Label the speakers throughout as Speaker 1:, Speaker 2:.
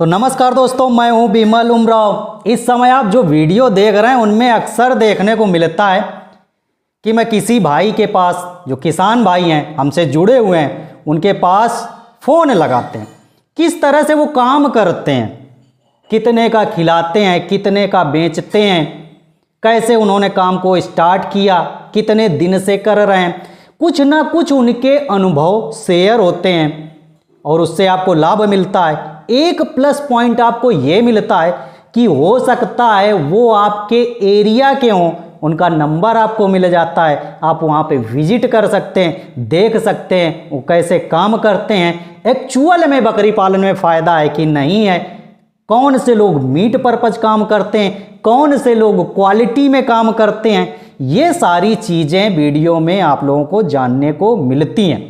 Speaker 1: तो नमस्कार दोस्तों, मैं हूं बिमल उमराव। इस समय आप जो वीडियो देख रहे हैं उनमें अक्सर देखने को मिलता है कि मैं किसी भाई के पास, जो किसान भाई हैं हमसे जुड़े हुए हैं, उनके पास फ़ोन लगाते हैं। किस तरह से वो काम करते हैं, कितने का खिलाते हैं, कितने का बेचते हैं, कैसे उन्होंने काम को स्टार्ट किया, कितने दिन से कर रहे हैं, कुछ ना कुछ उनके अनुभव शेयर होते हैं और उससे आपको लाभ मिलता है। एक प्लस पॉइंट आपको ये मिलता है कि हो सकता है वो आपके एरिया के हों, उनका नंबर आपको मिल जाता है, आप वहाँ पे विजिट कर सकते हैं, देख सकते हैं वो कैसे काम करते हैं, एक्चुअल में बकरी पालन में फ़ायदा है कि नहीं है, कौन से लोग मीट पर्पज काम करते हैं, कौन से लोग क्वालिटी में काम करते हैं। ये सारी चीज़ें वीडियो में आप लोगों को जानने को मिलती हैं।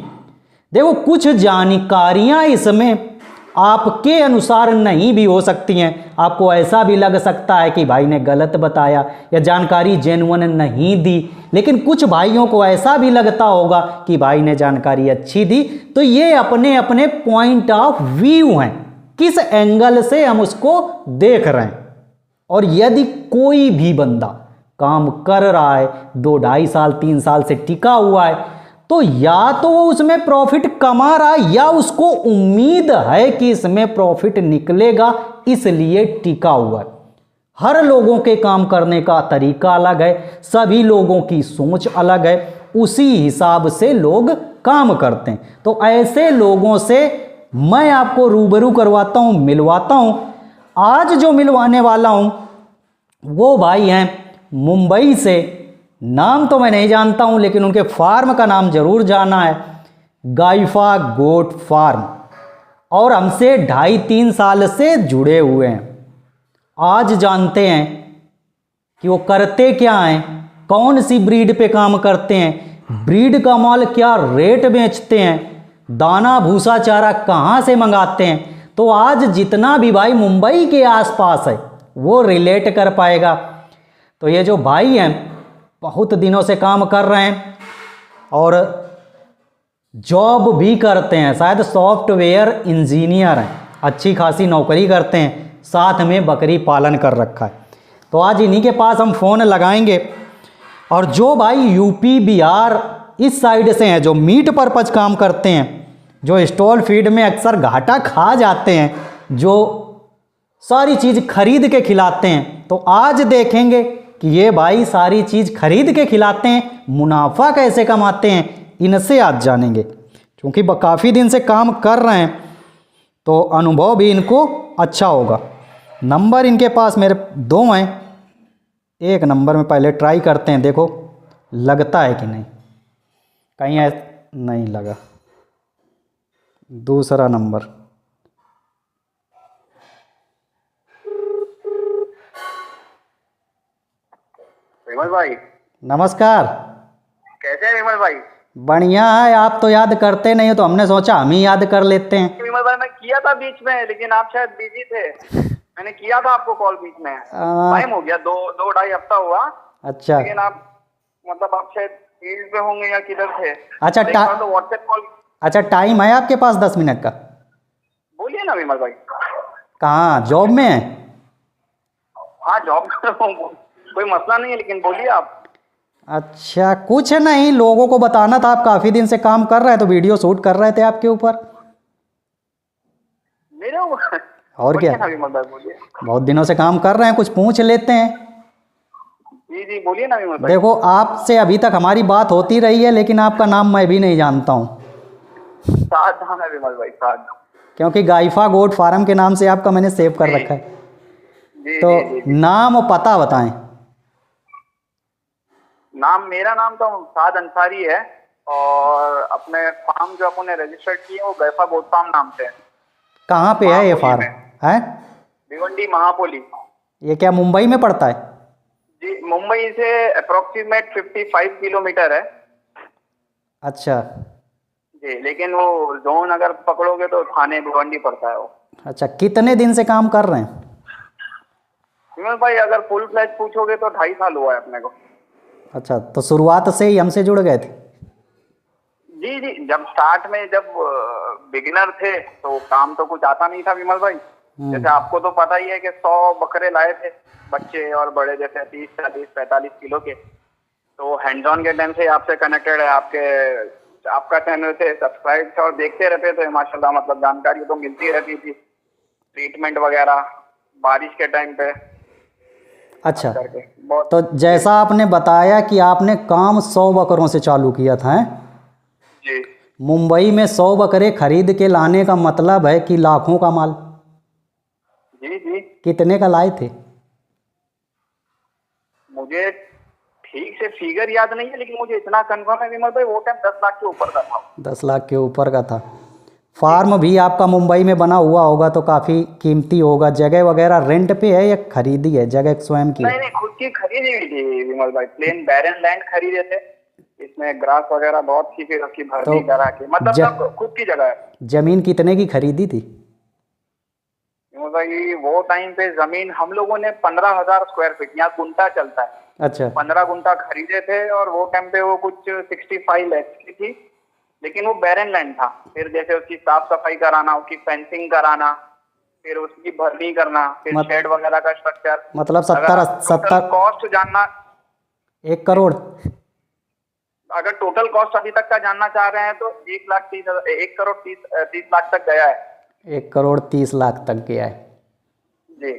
Speaker 1: देखो, कुछ जानकारियाँ इसमें आपके अनुसार नहीं भी हो सकती हैं, आपको ऐसा भी लग सकता है कि भाई ने गलत बताया या जानकारी जेन्युइन नहीं दी, लेकिन कुछ भाइयों को ऐसा भी लगता होगा कि भाई ने जानकारी अच्छी दी। तो ये अपने अपने पॉइंट ऑफ व्यू हैं, किस एंगल से हम उसको देख रहे हैं। और यदि कोई भी बंदा काम कर रहा है, 2-2.5 साल 3 साल से टिका हुआ है, तो या तो वो उसमें प्रॉफिट कमा रहा है या उसको उम्मीद है कि इसमें प्रॉफिट निकलेगा, इसलिए टिका हुआ है। हर लोगों के काम करने का तरीका अलग है, सभी लोगों की सोच अलग है, उसी हिसाब से लोग काम करते हैं। तो ऐसे लोगों से मैं आपको रूबरू करवाता हूँ, मिलवाता हूँ। आज जो मिलवाने वाला हूँ वो भाई हैं मुंबई से। नाम तो मैं नहीं जानता हूं, लेकिन उनके फार्म का नाम जरूर जाना है, गाइफा गोट फार्म, और हमसे 2.5-3 साल से जुड़े हुए हैं। आज जानते हैं कि वो करते क्या हैं, कौन सी ब्रीड पे काम करते हैं, ब्रीड का माल क्या रेट बेचते हैं, दाना भूसा चारा कहाँ से मंगाते हैं। तो आज जितना भी भाई मुंबई के आसपास है वो रिलेट कर पाएगा। तो ये जो भाई हैं बहुत दिनों से काम कर रहे हैं और जॉब भी करते हैं, शायद सॉफ्टवेयर इंजीनियर हैं, अच्छी खासी नौकरी करते हैं, साथ में बकरी पालन कर रखा है। तो आज इन्हीं के पास हम फ़ोन लगाएंगे। और जो भाई यूपी बिहार इस साइड से हैं, जो मीट पर्पज काम करते हैं, जो स्टॉल फीड में अक्सर घाटा खा जाते हैं, जो सारी चीज़ खरीद के खिलाते हैं, तो आज देखेंगे कि ये भाई सारी चीज़ खरीद के खिलाते हैं, मुनाफा कैसे कमाते हैं, इनसे आज जानेंगे। क्योंकि काफ़ी दिन से काम कर रहे हैं तो अनुभव भी इनको अच्छा होगा। नंबर इनके पास मेरे 2 हैं, एक नंबर में पहले ट्राई करते हैं, देखो लगता है कि नहीं, कहीं नहीं लगा। दूसरा नंबर,
Speaker 2: विमल भाई
Speaker 1: नमस्कार।
Speaker 2: कैसे हैं विमल भाई?
Speaker 1: बढ़िया है, आप तो याद करते नहीं हो तो हमने सोचा हम ही याद कर लेते हैं।
Speaker 2: विमल भाई मैं किया था बीच में, लेकिन आप शायद बिजी थे। मैंने किया था आपको कॉल बीच में, टाइम हो गया, 2-2.5 हफ्ता हुआ।
Speaker 1: अच्छा,
Speaker 2: लेकिन आप मतलब आप शायद फील्ड पे होंगे या किधर थे।
Speaker 1: अच्छा
Speaker 2: तो व्हाट्सएप कॉल।
Speaker 1: अच्छा, टाइम है आपके पास 10 मिनट का?
Speaker 2: बोलिए ना विमल भाई।
Speaker 1: कहाँ, जॉब में है?
Speaker 2: हाँ जॉब कर रहा हूँ, कोई मसला नहीं है, लेकिन बोलिए आप।
Speaker 1: अच्छा, कुछ नहीं, लोगों को बताना था, आप काफ़ी दिन से काम कर रहे हैं तो वीडियो शूट कर रहे थे आपके ऊपर।
Speaker 2: मेरे
Speaker 1: और क्या,
Speaker 2: विमल भाई बोलिए।
Speaker 1: बहुत दिनों से काम कर रहे हैं, कुछ पूछ लेते हैं।
Speaker 2: जी जी बोलिए ना विमल भाई।
Speaker 1: देखो, आपसे अभी तक हमारी बात होती रही है, लेकिन आपका नाम मैं भी नहीं जानता हूँ।
Speaker 2: साथ है विमल भाई, साथ।
Speaker 1: क्योंकि गाइफा गोट फार्म के नाम से आपका मैंने सेव कर रखा है।
Speaker 2: जी,
Speaker 1: तो
Speaker 2: जी, जी।
Speaker 1: नाम और पता बताएं।
Speaker 2: मेरा नाम तो साद अंसारी है, और अपने फार्म जो अपने रजिस्टर्ड किए वो गैफा गोट फार्म नाम से है।
Speaker 1: कहाँ पे है ये फार्म? है
Speaker 2: भिवंडी महापोली।
Speaker 1: ये क्या मुंबई में पड़ता है?
Speaker 2: जी, मुंबई से अप्रोक्सीमेट 55 किलोमीटर है।
Speaker 1: अच्छा
Speaker 2: जी, लेकिन वो जोन अगर पकड़ोगे तो थाने भिवंडी पड़ता है वो।
Speaker 1: अच्छा, कितने दिन से काम कर रहे हैं?
Speaker 2: विमल भाई अगर फुल फ्लैश पूछोगे तो 2.5 साल हुआ है अपने को।
Speaker 1: अच्छा, तो शुरुआत से ही हमसे जुड़ गए थे?
Speaker 2: जी जी, जब स्टार्ट में जब बिगिनर थे तो काम तो कुछ आता नहीं था विमल भाई। जैसे आपको तो पता ही है कि 100 बकरे लाए थे बच्चे और बड़े, जैसे 30, 40, 45 किलो के। तो हैंड्स ऑन के टाइम से आपसे कनेक्टेड है, आपका चैनल से सब्सक्राइब थे और देखते रहते थे माशाल्लाह। मतलब जानकारी तो मिलती रहती थी, ट्रीटमेंट वगैरह बारिश के टाइम पे
Speaker 1: अच्छा,
Speaker 2: करके बहुत।
Speaker 1: तो जैसा आपने बताया कि आपने काम 100 बकरों से चालू किया था, हैं?
Speaker 2: जी
Speaker 1: मुंबई में 100 बकरे खरीद के लाने का मतलब है कि लाखों का माल।
Speaker 2: जी जी।
Speaker 1: कितने का लाए थे?
Speaker 2: मुझे ठीक से फिगर याद नहीं है, लेकिन मुझे इतना कंफर्म है विमल भाई, वो टाइम 10 लाख के ऊपर का था।
Speaker 1: 10 लाख के ऊपर का था। फार्म भी आपका मुंबई में बना हुआ होगा तो काफ़ी कीमती होगा। जगह वगैरह रेंट पे है या खरीदी है? जगह स्वयं की है?
Speaker 2: नहीं नहीं, खुद की खरीदी हुई थी विमल भाई। प्लेन बैरन लैंड खरीदे थे, इसमें ग्रास वगैरह बहुत थी, फिर उसकी भरनी
Speaker 1: तो
Speaker 2: करा के, मतलब सब खुद की जगह है।
Speaker 1: जमीन कितने की खरीदी थी?
Speaker 2: विमल भाई वो टाइम पे जमीन हम लोगों ने 15,000 स्क्वायर फीट, यहाँ गुंटा चलता है,
Speaker 1: अच्छा
Speaker 2: 15 गुंटा खरीदे थे। और वो टाइम पे वो कुछ 65 लाख की थी, लेकिन वो बैरन लैंड था। फिर जैसे उसकी साफ सफाई कराना, उसकी फेंसिंग कराना, फिर उसकी भरनी करना, फिर शेड वगैरह का स्ट्रक्चर।
Speaker 1: मतलब 70
Speaker 2: कॉस्ट जानना,
Speaker 1: 1 करोड़?
Speaker 2: अगर टोटल कॉस्ट अभी तक का जानना चाह रहे हैं तो 1 लाख तक गया है।
Speaker 1: 1 करोड़ 30 लाख तक गया है।
Speaker 2: जी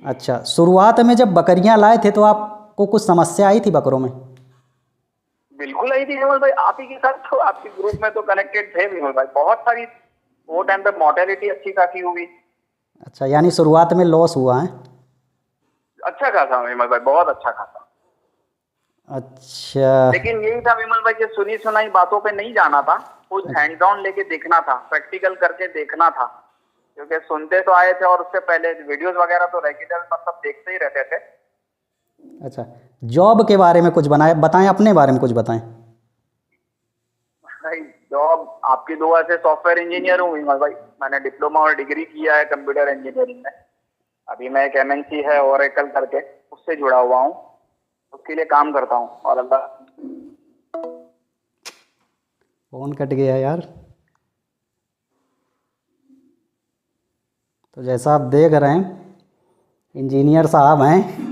Speaker 1: अच्छा, शुरुआत में जब बकरियां लाए थे तो आपको कुछ समस्या आई थी बकरों में?
Speaker 2: बिल्कुल आई थी विमल भाई, आप ही के साथ तो, आपके ग्रुप में तो कनेक्टेड थे विमल भाई। बहुत सारी वो टाइम पे मोर्टेलिटी अच्छी खासी हुई।
Speaker 1: अच्छा, यानी शुरुआत में लॉस हुआ है?
Speaker 2: अच्छा खासा विमल भाई, बहुत अच्छा खासा।
Speaker 1: अच्छा,
Speaker 2: लेकिन यही था विमल भाई कि सुनी सुनाई बातों पे नहीं जाना था, खुद हैंड ऑन लेके देखना था, प्रैक्टिकल करके देखना था। क्योंकि सुनते तो आए थे और उससे पहले वीडियोस वगैरह तो रेगुलर सब देखते ही रहते थे।
Speaker 1: अच्छा, जॉब के बारे में कुछ बताएं, अपने बारे में कुछ बताएं।
Speaker 2: भाई जॉब आपकी दुआ से सॉफ्टवेयर इंजीनियर हूँ विमल भाई। मैंने डिप्लोमा और डिग्री किया है कंप्यूटर इंजीनियरिंग में। अभी मैं एक MNC है ओरेकल करके, उससे जुड़ा हुआ हूँ, उसके लिए काम करता हूँ। और अल्लाह,
Speaker 1: फोन कट गया यार। तो जैसा आप देख रहे हैं, इंजीनियर साहब हैं।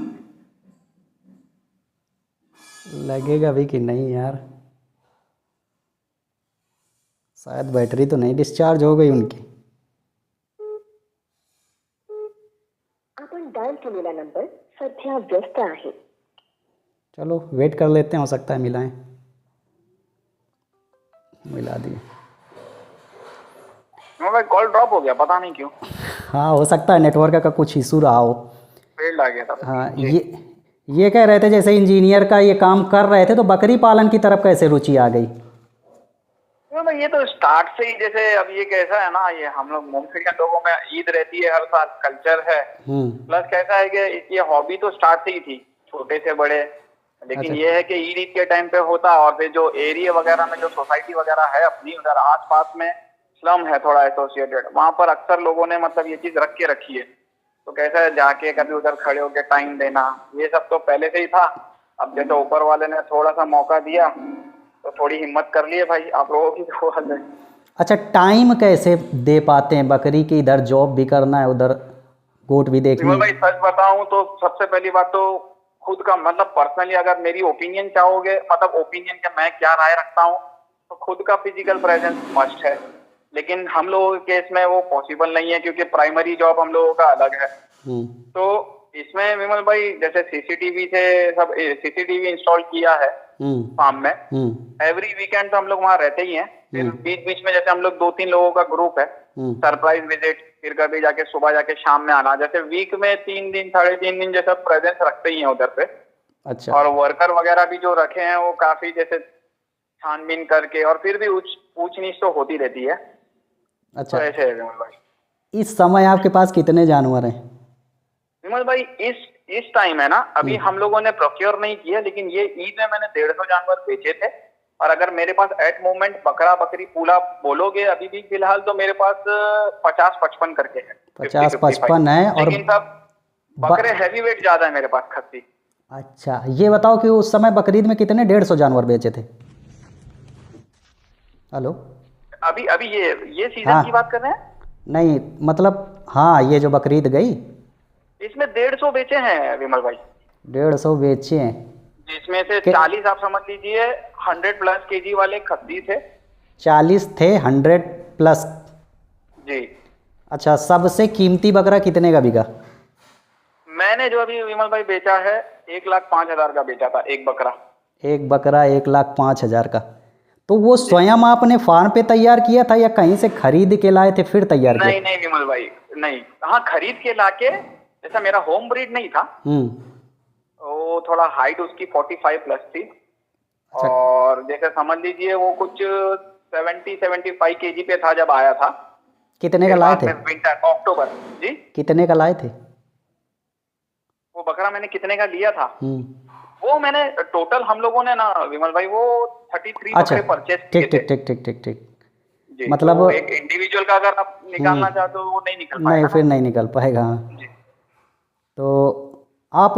Speaker 1: लगेगा भी कि नहीं यार, शायद बैटरी तो नहीं डिस्चार्ज हो गई उनकी।
Speaker 3: आपण डायल केलेला नंबर सध्या व्यस्त आहे।
Speaker 1: चलो वेट कर लेते हैं, हो सकता है मिलाएं। मिला दिए।
Speaker 2: भाई कॉल ड्रॉप हो गया, पता नहीं क्यों।
Speaker 1: हाँ, हो सकता है नेटवर्क का कुछ इशू रहा हो।
Speaker 2: फेल आ गया था।
Speaker 1: हाँ, ये कह रहे थे जैसे इंजीनियर का ये काम कर रहे थे तो बकरी पालन की तरफ कैसे रुचि आ गई?
Speaker 2: ये तो स्टार्ट से ही, जैसे अब ये कैसा है ना, ये हम लोग मुंबई लोगों में ईद रहती है हर साल, कल्चर है। प्लस कैसा है कि ये हॉबी तो स्टार्ट से ही थी, छोटे से बड़े। लेकिन ये है कि ईद के टाइम पे होता, और फिर जो एरिया वगैरह में जो सोसाइटी वगैरह है अपनी, उधर आस पास में स्लम है थोड़ा एसोसिएटेड, वहां पर अक्सर लोगों ने मतलब ये चीज रख के रखी है। तो कैसा है, जाके कभी उधर खड़े होके टाइम देना, ये सब तो पहले से ही था। अब जैसे ऊपर वाले ने थोड़ा सा मौका दिया तो थोड़ी हिम्मत कर लिए भाई, आप लोगों की तो है।
Speaker 1: अच्छा, टाइम कैसे दे पाते हैं बकरी की? इधर जॉब भी करना है, उधर गोट भी देखनी है।
Speaker 2: भाई सच बताऊं तो सबसे पहली बात तो खुद का, मतलब पर्सनली अगर मेरी ओपिनियन चाहोगे, मतलब ओपिनियन का मैं क्या राय रखता हूँ, तो खुद का फिजिकल प्रेजेंस मस्ट है। लेकिन हम लोगों के केस में वो पॉसिबल नहीं है, क्योंकि प्राइमरी जॉब हम लोगों का अलग है। तो इसमें विमल भाई जैसे सीसीटीवी इंस्टॉल किया है फार्म में। एवरी वीकेंड तो हम लोग वहाँ रहते ही हैं। फिर बीच बीच में जैसे हम लोग 2-3 लोगों का ग्रुप है, सरप्राइज विजिट, फिर कभी जाके सुबह जाके शाम में आना। जैसे वीक में 3 दिन 3.5 दिन जैसा प्रेजेंस रखते ही हैं उधर पे।
Speaker 1: अच्छा, और
Speaker 2: वर्कर वगैरह भी जो रखे हैं वो काफी जैसे छानबीन करके, और फिर भी पूछ नीछ तो होती रहती है।
Speaker 1: अच्छा,
Speaker 2: तो ऐसे है विमल भाई।
Speaker 1: इस समय आपके पास कितने जानवर हैं?
Speaker 2: विमल भाई इस टाइम है ना, अभी हम लोगों ने प्रोक्योर नहीं किया, लेकिन ये ईद में मैंने 150 जानवर बेचे थे। और अगर मेरे पास एट मोमेंट बकरा बकरी पूला बोलोगे अभी भी फिलहाल, तो मेरे पास 50-55 करके है।
Speaker 1: 50-55 है। और
Speaker 2: लेकिन सब बकरे हैवी वेट ज्यादा है मेरे पास, खस्सी।
Speaker 1: अच्छा, ये बताओ कि उस समय बकरीद में कितने 150 जानवर बेचे थे? हेलो,
Speaker 2: अभी ये सीजन की बात कर रहे हैं?
Speaker 1: नहीं मतलब हाँ, ये जो बकरीद गई
Speaker 2: इसमें 150 बेचे हैं विमल भाई।
Speaker 1: 150 बेचे हैं।
Speaker 2: जिसमें से
Speaker 1: कि-
Speaker 2: 40 आप समझ लीजिए 100+ केजी वाले खस्सी थे।
Speaker 1: 40 थे 100+।
Speaker 2: जी।
Speaker 1: अच्छा, सबसे कीमती बकरा कितने का बिका?
Speaker 2: मैंने जो अभी विमल भाई बेचा है 1,05,000 का बेचा था एक बकरा।
Speaker 1: एक बकरा 1,05,000 का। तो वो स्वयं आपने फार्म पे तैयार किया था या कहीं से खरीद के लाए थे फिर तैयार किया?
Speaker 2: नहीं नहीं विमल भाई, नहीं, हाँ खरीद के लाके, जैसा मेरा होम ब्रीड नहीं था, वो थोड़ा हाइट उसकी 45+ थी।
Speaker 1: अच्छा।
Speaker 2: और जैसे समझ लीजिए वो कुछ 70-75 केजी पे था जब आया था।
Speaker 1: कितने का लाए थे?
Speaker 2: विंटर अक्टूबर। जी।
Speaker 1: कितने का लाए थे?
Speaker 2: वो बकरा मैंने कितने का लिया था, वो मैंने टोटल हम लोगों ने ना विमल भाई वो 33
Speaker 1: अच्छा,
Speaker 2: बकरे परचेज किए
Speaker 1: ठीक
Speaker 2: थे।
Speaker 1: ठीक ठीक ठीक ठीक ठीक।
Speaker 2: जी,
Speaker 1: मतलब
Speaker 2: तो एक इंडिविजुअल का अगर आप निकालना चाहते हो वो नहीं निकल
Speaker 1: नहीं,
Speaker 2: पाएगा
Speaker 1: फिर
Speaker 2: ना।
Speaker 1: नहीं निकल पाएगा। हाँ।
Speaker 2: जी।
Speaker 1: तो आप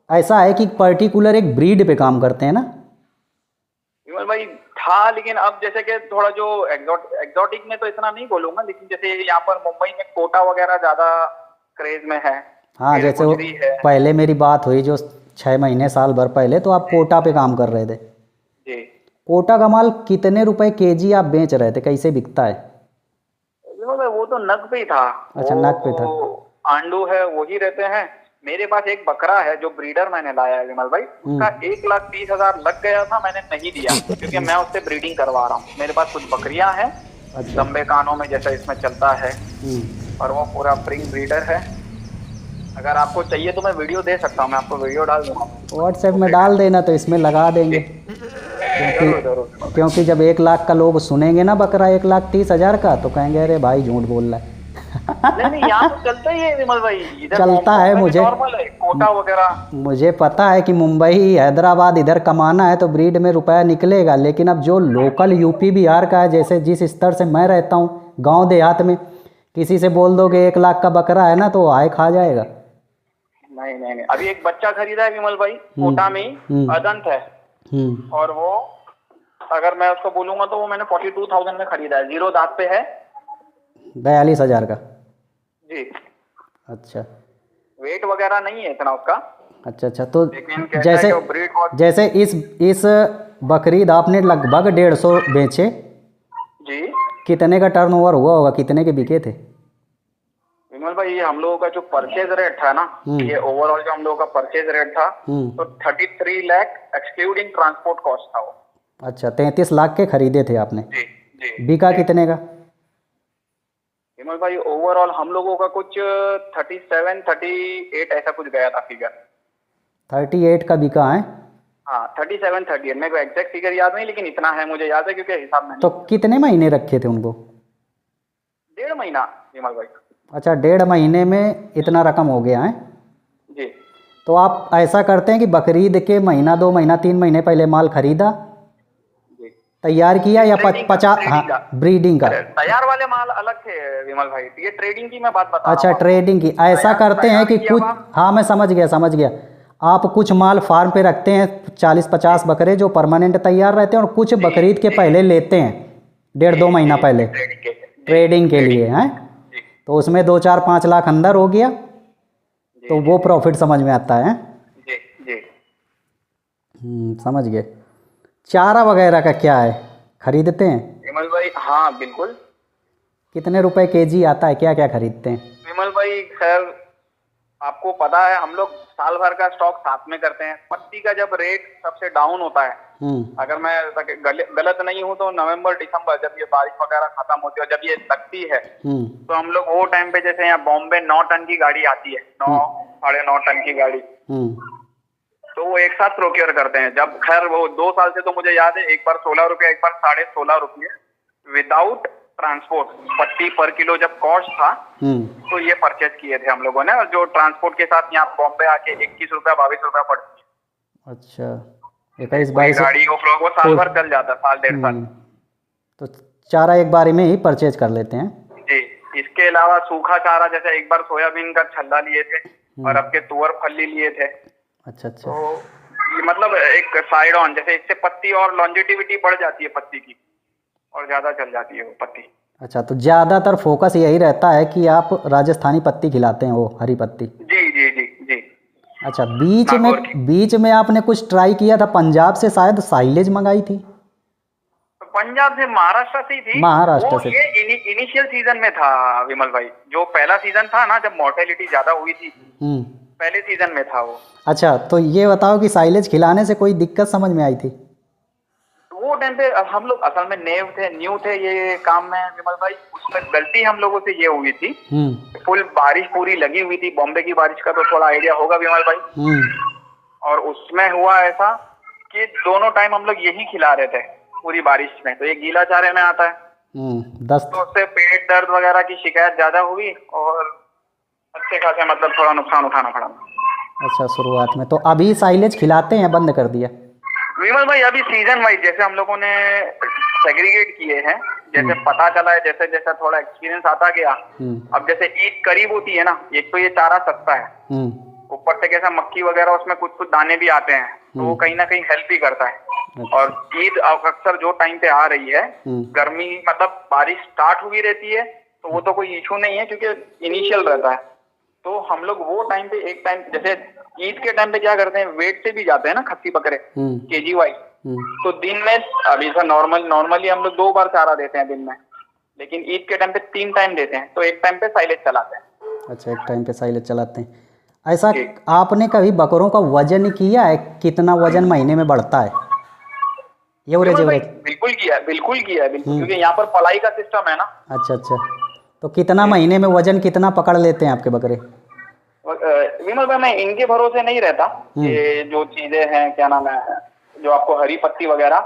Speaker 1: ऐसा है कि पर्टिकुलर एक ब्रीड पे काम करते हैं ना?
Speaker 2: विमल भाई था, लेकिन अब जैसे कि थोड़ा जो एग्जॉटिक में तो इतना नहीं बोलूंगा, लेकिन जैसे यहाँ पर मुंबई में कोटा वगैरह ज्यादा क्रेज में है।
Speaker 1: हाँ,
Speaker 2: फिर
Speaker 1: जैसे वो
Speaker 2: गुजरी है।
Speaker 1: पहले मेरी बात हुई जो 6 महीने साल भर पहले, तो आप कोटा पे काम कर रहे थे।
Speaker 2: जी।
Speaker 1: कोटा का माल कितने रुपए केजी आप बेच रहे थे, कैसे बिकता है?
Speaker 2: विमल भाई वो तो नग पे ही था।
Speaker 1: अच्छा, नग पे था।
Speaker 2: आंडू है वही रहते हैं। मेरे पास एक बकरा है जो ब्रीडर मैंने लाया है विमल भाई, उसका 1,30,000 लग गया था, मैंने नहीं दिया क्योंकि मैं उससे ब्रीडिंग करवा रहा हूँ। मेरे पास कुछ बकरियां हैं
Speaker 1: अच्छा।
Speaker 2: लंबे कानों में जैसा इसमें चलता है, और वो पूरा प्रिंग ब्रीडर है। अगर आपको चाहिए तो मैं वीडियो दे सकता हूँ, मैं आपको वीडियो डाल दूंगा।
Speaker 1: व्हाट्सएप में डाल देना तो इसमें लगा देंगे।
Speaker 2: जरूर जरूर।
Speaker 1: क्योंकि जब 1 लाख का लोग सुनेंगे ना बकरा 1,30,000 का, तो कहेंगे अरे भाई झूठ बोल रहा है।
Speaker 2: नहीं नहीं, यहाँ तो चलता ही है विमल भाई, इधर
Speaker 1: चलता है, मुझे
Speaker 2: नॉर्मल है, कोटा वगैरह।
Speaker 1: मुझे पता है कि मुंबई हैदराबाद इधर कमाना है तो ब्रीड में रुपया निकलेगा, लेकिन अब जो लोकल यूपी बिहार का है, जैसे जिस स्तर से मैं रहता हूँ गांव देहात में, किसी से बोल दोगे 1 लाख का बकरा है ना तो आए खा जाएगा।
Speaker 2: नहीं नहीं नहीं, अभी एक बच्चा खरीदा है विमल भाई कोटा में ही, अदंत है। और वो अगर मैं उसको बोलूंगा तो वो मैंने 42,000 में खरीदा है, 0 दांत पे है।
Speaker 1: 42,000 का?
Speaker 2: जी।
Speaker 1: अच्छा।
Speaker 2: वेट वगैरह नहीं है इतना उसका।
Speaker 1: अच्छा अच्छा। तो
Speaker 2: लेकिन कहता है
Speaker 1: जैसे
Speaker 2: कि वो ब्रीड बहुत।
Speaker 1: जैसे इस बकरीद आपने लगभग 150 बेचे,
Speaker 2: जी।
Speaker 1: कितने का टर्नओवर हुआ होगा, कितने के बिके थे?
Speaker 2: विमल भाई ये हम लोगों का जो परचेज रेट था ना, ये ओवरऑल जो हम लोगों का परचेज रेट था, तो 33 लाख एक्सक्लूडिंग ट्रांसपोर्ट कॉस्ट था वो।
Speaker 1: अच्छा, 33 लाख के खरीदे थे आपने।
Speaker 2: जी जी।
Speaker 1: बिका कितने का?
Speaker 2: विमल भाई ओवरऑल हम लोगों का कुछ 37-38 ऐसा कुछ गया था फिगर।
Speaker 1: 38 का बिका है?
Speaker 2: हाँ 37-38, मेरे को एग्जैक्ट फिगर याद नहीं, लेकिन इतना है मुझे याद है क्योंकि हिसाब में।
Speaker 1: तो कितने महीने रखे थे उनको?
Speaker 2: 1.5 महीना विमल भाई।
Speaker 1: अच्छा, 1.5 महीने में इतना रकम हो गया है।
Speaker 2: जी।
Speaker 1: तो आप ऐसा करते हैं कि बकरीद के महीना 2 महीना 3 महीने पहले माल खरीदा,
Speaker 2: जी।
Speaker 1: तैयार किया, या 50? हाँ, ब्रीडिंग का।
Speaker 2: तैयार वाले माल अलग थे विमल भाई, ये ट्रेडिंग की मैं बात बता रहा हूँ।
Speaker 1: अच्छा, ट्रेडिंग की। ऐसा करते हैं कि कुछ, हाँ मैं समझ गया, आप कुछ माल फार्म पे रखते हैं 40-50 बकरे जो परमानेंट तैयार रहते हैं, और कुछ बकरीद के पहले लेते हैं 1.5-2 महीना पहले ट्रेडिंग के लिए हैं, तो उसमें 2-4-5 लाख अंदर हो गया, तो वो प्रॉफिट समझ में आता है।
Speaker 2: जी जी।
Speaker 1: समझ गए। चारा वगैरह का क्या है, खरीदते हैं?
Speaker 2: विमल भाई हाँ बिल्कुल।
Speaker 1: कितने रुपए केजी आता है, क्या क्या खरीदते हैं?
Speaker 2: विमल भाई खैर आपको पता है हम लोग साल भर का स्टॉक साथ में करते हैं। पत्ती का जब रेट सबसे डाउन होता है, अगर मैं गलत नहीं हूँ तो नवंबर दिसंबर जब ये बारिश वगैरह खत्म होती है, जब ये लगती है, तो हम लोग वो टाइम पे, जैसे यहाँ बॉम्बे 9 टन की गाड़ी आती है, 9-9.5 टन की गाड़ी, तो वो एक साथ प्रोक्योर करते हैं। जब खैर वो 2 साल से तो मुझे याद है, एक बार 16 रुपये, एक बार 16.5 रुपये विदाउट ट्रांसपोर्ट पत्ती पर किलो जब कॉस्ट था, तो ये परचेज किए थे हम लोगों ने, और जो ट्रांसपोर्ट के साथ यहाँ बॉम्बे आके 21 रुपया 22 रुपया पड़ती है।
Speaker 1: अच्छा, 21-22
Speaker 2: गाड़ी वो साल भर चल जाता है, साल 1.5 साल।
Speaker 1: तो चारा एक बारी में ही परचेज कर लेते हैं।
Speaker 2: जी। इसके अलावा सूखा चारा, जैसे एक बार सोयाबीन का छल्ला लिए थे और अब के तुअर फली लिए थे।
Speaker 1: अच्छा अच्छा।
Speaker 2: तो ये मतलब एक साइड ऑन, जैसे इससे पत्ती और लॉन्जेटिविटी बढ़ जाती है पत्ती की, और ज्यादा चल जाती है वो पत्ती।
Speaker 1: अच्छा, तो ज़्यादातर फोकस यही रहता है कि आप राजस्थानी पत्ती खिलाते हैं, वो हरी पत्ती।
Speaker 2: जी जी जी जी।
Speaker 1: अच्छा,
Speaker 2: नागौर की।
Speaker 1: बीच में आपने कुछ ट्राई किया था, पंजाब से शायद साइलेज मंगाई थी।
Speaker 2: तो पंजाब से, महाराष्ट्र से ही थी
Speaker 1: महाराष्ट्र
Speaker 2: वो।
Speaker 1: से।
Speaker 2: ये इनिशियल सीजन में था विमल भाई, जो पहला सीजन था ना, जब मोर्टेलिटी ज्यादा हुई थी, पहले सीजन में था वो।
Speaker 1: अच्छा, तो ये बताओ कि साइलेज खिलाने से कोई दिक्कत समझ में आई थी?
Speaker 2: वो टाइम पे हम लोग असल में न्यू थे ये काम में विमल भाई। उसमें गलती हम लोगों से ये हुई थी, फुल बारिश पूरी लगी हुई थी, बॉम्बे की बारिश का तो थोड़ा आइडिया होगा विमल भाई। और उसमें हुआ ऐसा कि दोनों टाइम हम लोग यही खिला रहे थे पूरी बारिश में, तो ये गीला चारे में आता है।
Speaker 1: दस्त।
Speaker 2: तो उससे पेट दर्द वगैरह की शिकायत ज्यादा हुई और अच्छे खासे मतलब थोड़ा नुकसान उठाना पड़ा।
Speaker 1: अच्छा, शुरुआत में। तो अभी साइलेज खिलाते हैं, बंद कर दिया?
Speaker 2: विमल भाई अभी सीजन वाइज जैसे हम लोगों ने सेग्रीगेट किए हैं, जैसे पता चला है, जैसे जैसे थोड़ा एक्सपीरियंस आता गया। अब जैसे ईद करीब होती है ना, एक तो ये चारा सस्ता है, ऊपर से कैसा मक्खी वगैरह उसमें कुछ कुछ दाने भी आते हैं, तो वो कहीं ना कहीं हेल्प भी करता है।
Speaker 1: अच्छा।
Speaker 2: और ईद अक्सर जो टाइम पे आ रही है, गर्मी मतलब बारिश स्टार्ट हुई रहती है, तो वो तो कोई इशू नहीं है क्योंकि इनिशियल रहता है। तो हम लोग वो टाइम पे एक टाइम जैसे ईद के टाइम पे क्या करते हैं, वेट से भी जाते हैं ना खस्सी बकरे केजी वाइज। तो दिन में अभी से नॉर्मली हम लोग 2 बार चारा देते हैं दिन में, लेकिन ईद के टाइम पे 3 टाइम देते हैं, तो एक टाइम पे साइलेज चलाते हैं।
Speaker 1: अच्छा, एक टाइम पे साइलेज चलाते हैं। ऐसा आपने कभी बकरों का वजन किया है, कितना वजन महीने में बढ़ता है? एवरेज
Speaker 2: बिल्कुल किया, क्योंकि यहाँ पर पलाई का सिस्टम है ना।
Speaker 1: अच्छा अच्छा, तो कितना महीने में वजन कितना पकड़ लेते हैं आपके बकरे?
Speaker 2: विमल भाई मैं इनके भरोसे नहीं रहता, ये जो चीजें हैं क्या नाम है, जो आपको हरी पत्ती वगैरह,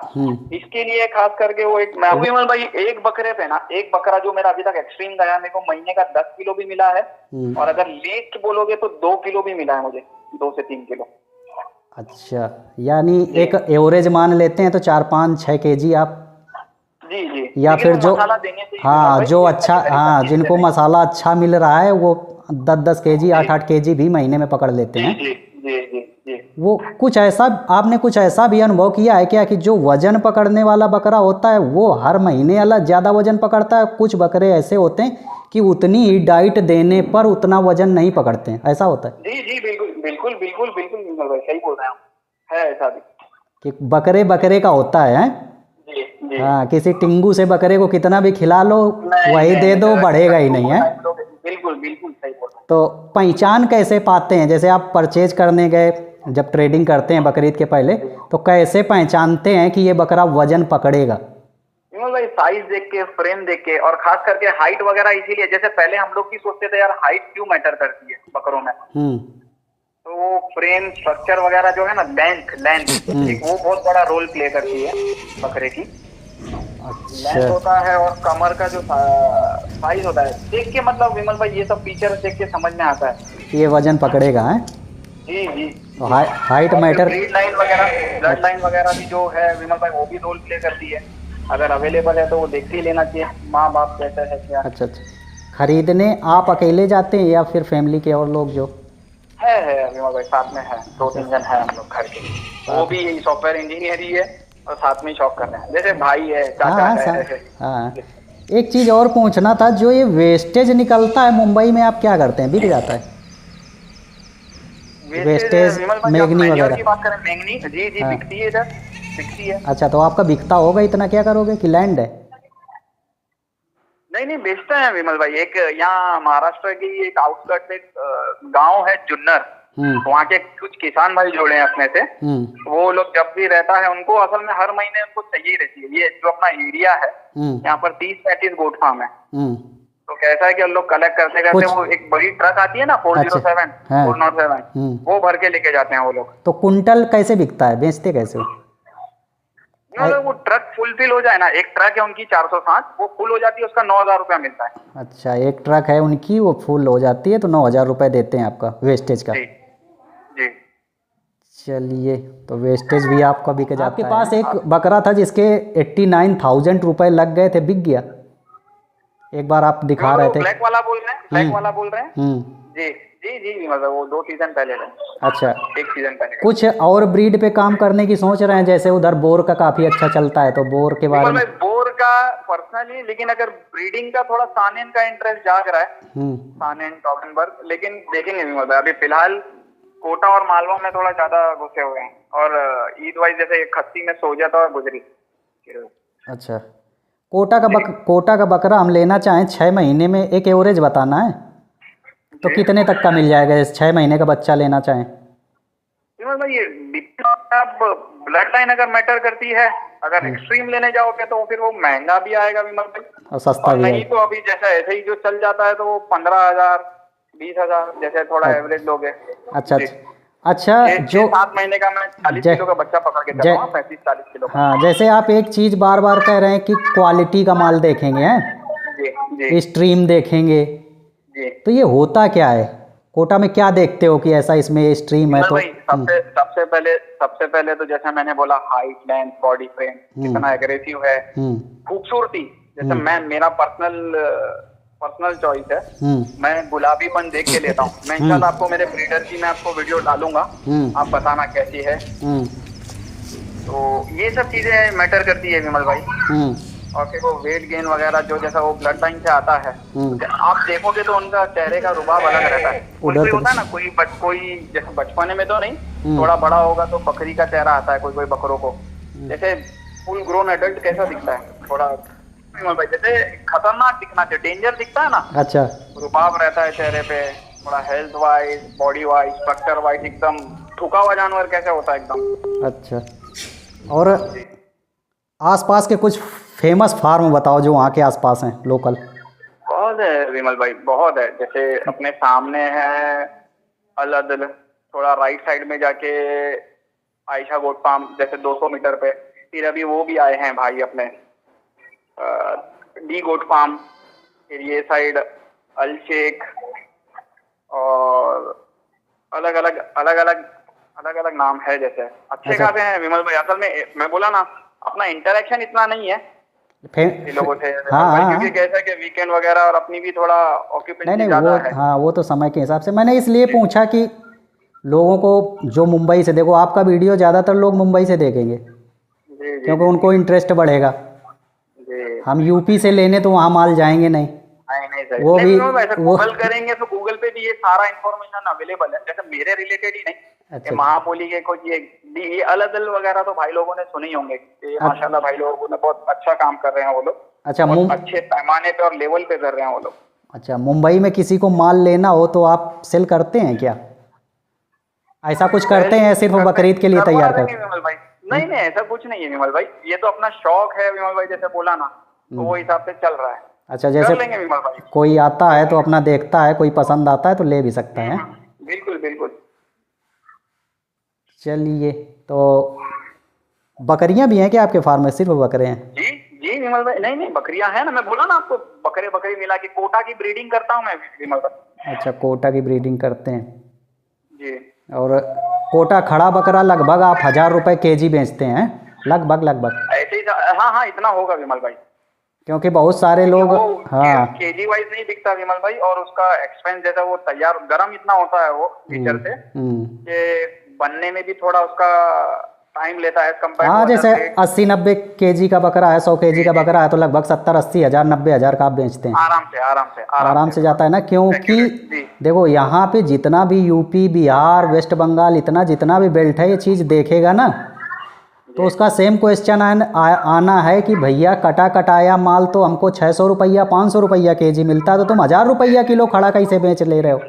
Speaker 2: इसके लिए खास करके वो एक मैं विमल भाई एक बकरे पे ना, एक बकरा जो मेरा अभी तक एक्सट्रीम गया, मेरे को महीने का 10 किलो भी मिला है, और अगर लीस्ट बोलोगे तो 2 किलो भी मिला है मुझे, 2 से 3 किलो।
Speaker 1: अच्छा, यानी एक एवरेज मान लेते हैं तो 4-5-6 केजी आप।
Speaker 2: जी
Speaker 1: या फिर जो हाँ जो अच्छा, हाँ जिनको मसाला अच्छा मिल रहा है वो 10-10 केजी 8-8 केजी भी महीने में पकड़ लेते हैं।
Speaker 2: जी जी जी जी।
Speaker 1: वो कुछ ऐसा आपने कुछ ऐसा भी अनुभव किया है क्या कि जो वजन पकड़ने वाला बकरा होता है वो हर महीने अलग ज़्यादा वजन पकड़ता है, कुछ बकरे ऐसे होते हैं कि उतनी ही डाइट देने पर उतना वजन नहीं पकड़ते हैं, ऐसा होता है?
Speaker 2: जी जी बिल्कुल बिल्कुल बिल्कुल बिल्कुल सही बोल रहे हैं, है ऐसा भी कि
Speaker 1: बकरे बकरे का होता है। हाँ, किसी टिंगू से बकरे को कितना भी खिला लो वही दे दो, बढ़ेगा ही नहीं है।
Speaker 2: बिल्कुल बिल्कुल सही बोल रहे हैं।
Speaker 1: तो पहचान कैसे पाते हैं, जैसे आप परचेज करने गए, जब ट्रेडिंग करते हैं बकरीद के पहले, तो कैसे पहचानते हैं कि ये बकरा वजन पकड़ेगा?
Speaker 2: भाई साइज देख के, फ्रेम देख के, और खास करके हाइट वगैरह। इसीलिए जैसे पहले हम लोग की सोचते थे यार हाइट क्यों मैटर करती है बकरों में, तो फ्रेम स्ट्रक्चर वगैरह जो है ना, लेंथ वो बहुत बड़ा रोल प्ले करती है बकरे की।
Speaker 1: अच्छा।
Speaker 2: लेंथ होता है और कमर का जो साइज होता है, देख के मतलब विमल भाई ये सब फीचर देख के समझ में आता है
Speaker 1: ये वजन पकड़ेगा है।
Speaker 2: जी जी।
Speaker 1: तो हाइट मैटर।
Speaker 2: ब्लड लाइन वगैरह भी जो है विमल भाई वो भी रोल प्ले करती है, अगर अवेलेबल है तो वो देख ही लेना चाहिए, माँ बाप कैसा है क्या।
Speaker 1: अच्छा अच्छा, खरीदने आप अकेले जाते हैं या फिर फैमिली के और लोग? जो है
Speaker 2: विमल भाई साथ में है, 2-3 जन है हम लोग घर के, वो भी यही सॉफ्टवेयर इंजीनियर ही है और साथ में शॉप कर रहे हैं, जैसे भाई है, चाचा है। हाँ,
Speaker 1: एक चीज़ और पूछना था, जो ये वेस्टेज निकलता है मुंबई में आप क्या करते हैं, बिक जाता है? वेस्टेज मैगनी वगैरह
Speaker 2: की बात करें, मैगनी जी जी बिकती है, इधर बिकती है।
Speaker 1: अच्छा, तो आपका बिकता होगा, इतना क्या करोगे कि लैंड है?
Speaker 2: नहीं बेचते हैं विमल भाई। एक यहाँ महाराष्ट्र की एक आउटस्कर्ट एक गांव है जुन्नर, वहाँ के कुछ किसान भाई जोड़े हैं अपने से, वो लोग जब भी रहता है उनको असल में हर महीने उनको चाहिए रहती है। ये जो अपना एरिया है यहाँ पर 30-35 गोट फार्म है, तो कैसा है कि हम लोग कलेक्ट करते करते वो एक बड़ी ट्रक आती है ना 407 407, वो भर के लेके जाते हैं वो लोग।
Speaker 1: तो कुंटल कैसे बिकता है, बेचते कैसे?
Speaker 2: वो ट्रक फुलफिल हो जाए ना, एक ट्रक है उनकी 407, वो फुल हो जाती है, उसका 9,000 रुपया मिलता है।
Speaker 1: अच्छा, एक ट्रक है उनकी, वो फुल हो जाती है तो 9,000 रुपये देते हैं आपका वेस्टेज का।
Speaker 2: जी।
Speaker 1: चलिए, तो वेस्टेज भी आपका बिक जाता है। आपके पास एक बकरा था जिसके 89,000 रुपए लग गए थे, बिक गया? एक बार आप दिखा रहे थे।
Speaker 2: ब्लैक वाला बोल रहे हैं? ब्लैक वाला बोल रहे हैं? जी जी जी, मतलब वो 2 सीजन पहले था।
Speaker 1: अच्छा,
Speaker 2: 1 सीजन पहले।
Speaker 1: कुछ और ब्रीड पे काम करने की सोच रहे हैं? जैसे उधर बोर का काफी अच्छा चलता है, तो बोर के बारे में।
Speaker 2: बोर का पर्सनली, लेकिन अगर ब्रीडिंग का थोड़ा सानेन का इंटरेस्ट जाग रहा है, सानेन टॉगनबर्ग, लेकिन देखेंगे विमल भाई। अभी फिलहाल कोटा और मालवा में थोड़ा ज्यादा घुसे हुए हैं, और ईद वाइज जैसे खस्सी में सो जाता और गुजरी।
Speaker 1: अच्छा, कोटा का बकरा हम लेना चाहें 6 महीने में, एक एवरेज बताना है तो कितने तक का मिल जाएगा? 6 महीने का बच्चा लेना चाहें
Speaker 2: भाई ये अब ब्लड लाइन अगर मैटर करती है, अगर एक्सट्रीम लेने जाओगे तो फिर वो महंगा भी आएगा विमल भाई,
Speaker 1: और सस्ता भी
Speaker 2: नहीं तो अभी जैसा ऐसे ही जो चल जाता है तो वो 15,000 20,000 जैसे थोड़ा एवरेज लोगे।
Speaker 1: अच्छा अच्छा, जो
Speaker 2: 7 महीने का मैं 40 किलो का बच्चा पकड़ के चल रहा हूँ, 35-40 किलो।
Speaker 1: हाँ, जैसे आप एक चीज बार बार कह रहे हैं कि क्वालिटी का माल देखेंगे हैं,
Speaker 2: जी
Speaker 1: स्ट्रीम देखेंगे,
Speaker 2: जी।
Speaker 1: तो ये होता क्या है? कोटा में क्या देखते हो कि ऐसा इसमें स्ट्रीम है? तो
Speaker 2: भाई सबसे पहले तो जैसा मैंने बोला, हाइट, लेंथ, बॉडी फ्रेम कितना एग्रेसिव है, खूबसूरती। जैसे मेरा पर्सनल चॉइस है, मैं गुलाबीपन देख के लेता हूँ। मैं इंशाल्लाह आपको मेरे ब्रीडर की मैं आपको वीडियो डालूंगा, आप बताना कैसी है। तो ये सब चीजें मैटर करती है विमल भाई। और फिर वो वेट गेन वगैरह जो जैसा वो ब्लड लाइन से आता है, आप देखोगे तो उनका चेहरे का रुबाब अलग रहता है। कोई होता है ना, कोई जैसे बचपने में तो नहीं, थोड़ा बड़ा होगा तो बकरी का चेहरा आता है, कोई बकरों को जैसे फुल ग्रोन एडल्ट कैसा दिखता है, थोड़ा भाई जैसे खतरनाक दिखना चाहिए, डेंजर दिखता है ना। अच्छा, रुबाब रहता है चेहरे पे, थोड़ा health wise, body wise, structure wise एकदम ठुका हुआ जानवर कैसे होता है एकदम। अच्छा, और आसपास के कुछ फेमस फार्म बताओ जो वहाँ के आसपास हैं, लोकल। बहुत है विमल भाई, बहुत है। जैसे अपने सामने है अलअदल, थोड़ा राइट साइड में जाके आयशा गोट फार्म, जैसे 200 मीटर पे। फिर अभी वो भी आए हैं भाई अपने डी गोट फार्म। फिर ये साइड अल शेख, और अलग अलग नाम है, जैसे अच्छे खासे हैं विमल भाई। असल में मैं बोला ना, अपना इंटरेक्शन इतना नहीं है लोगों से, क्योंकि कैसा कि वीकेंड वगैरह और अपनी भी थोड़ा ऑक्यूपेंसी ज्यादा है। हाँ, वो तो समय के हिसाब से मैंने इसलिए पूछा कि लोगों को जो मुंबई से, देखो आपका वीडियो ज्यादातर लोग मुंबई से देखेंगे क्योंकि उनको इंटरेस्ट बढ़ेगा। हम यूपी से लेने तो वहाँ माल जाएंगे नहीं। नहीं वो भी गूगल करेंगे तो गूगल पे भी ये सारा इंफॉर्मेशन अवेलेबल है। जैसे मेरे रिलेटेड ही नहीं, अच्छा, महापोली के कुछ ये अलअदल वगैरह तो भाई लोगों ने सुने ही होंगे। माशाल्लाह भाई लोगों ने बहुत अच्छा काम कर रहे हैं वो लोग। अच्छा, अच्छे पैमाने पे और लेवल पे कर रहे हैं वो लोग। अच्छा, मुंबई में किसी को माल लेना हो तो आप सेल करते हैं क्या? ऐसा कुछ करते हैं, सिर्फ बकरीद के लिए तैयार करते हैं? विमल भाई नहीं, ऐसा कुछ नहीं है विमल भाई, ये तो अपना शौक है विमल भाई, जैसे बोला ना, तो वो हिसाब से चल रहा है। अच्छा, जैसे कोई आता है तो अपना देखता है, कोई पसंद आता है तो ले भी सकता है। बिल्कुल बिल्कुल। चलिए, तो बकरियां भी हैं क्या आपके फार्म में? सिर्फ बकरे हैं? जी जी विमल भाई, नहीं बकरियां हैं ना, मैं बोला ना आपको, बकरी मिला के कोटा की ब्रीडिंग करता हूँ मैं विमल भाई। अच्छा, कोटा की ब्रीडिंग करते हैं जी। और कोटा खड़ा बकरा लगभग आप 1,000 रुपए केजी बेचते हैं? लगभग ऐसे ही। हाँ, इतना होगा विमल भाई, क्योंकि बहुत सारे लोग केजी वाइज नहीं बिकता विमल भाई, और उसका एक्सपेंस जैसा वो तैयार गरम इतना होता है वो फीचर से कि बनने में भी थोड़ा उसका टाइम लेता है कंपेयर। हाँ, जैसे 80-90 केजी का बकरा है, 100 केजी का बकरा है तो लगभग 70-80 हज़ार 90 हज़ार का आप बेचते हैं। आराम से जाता है ना, क्योंकि देखो यहाँ पे जितना भी यूपी, बिहार, वेस्ट बंगाल, जितना भी बेल्ट है, ये चीज़ देखेगा ना तो उसका सेम क्वेश्चन आना है कि भैया कटाया माल तो हमको 600 रुपया 500 रुपया केजी मिलता है, तो तुम 1,000 रुपया किलो खड़ा कैसे बेच ले रहे हो?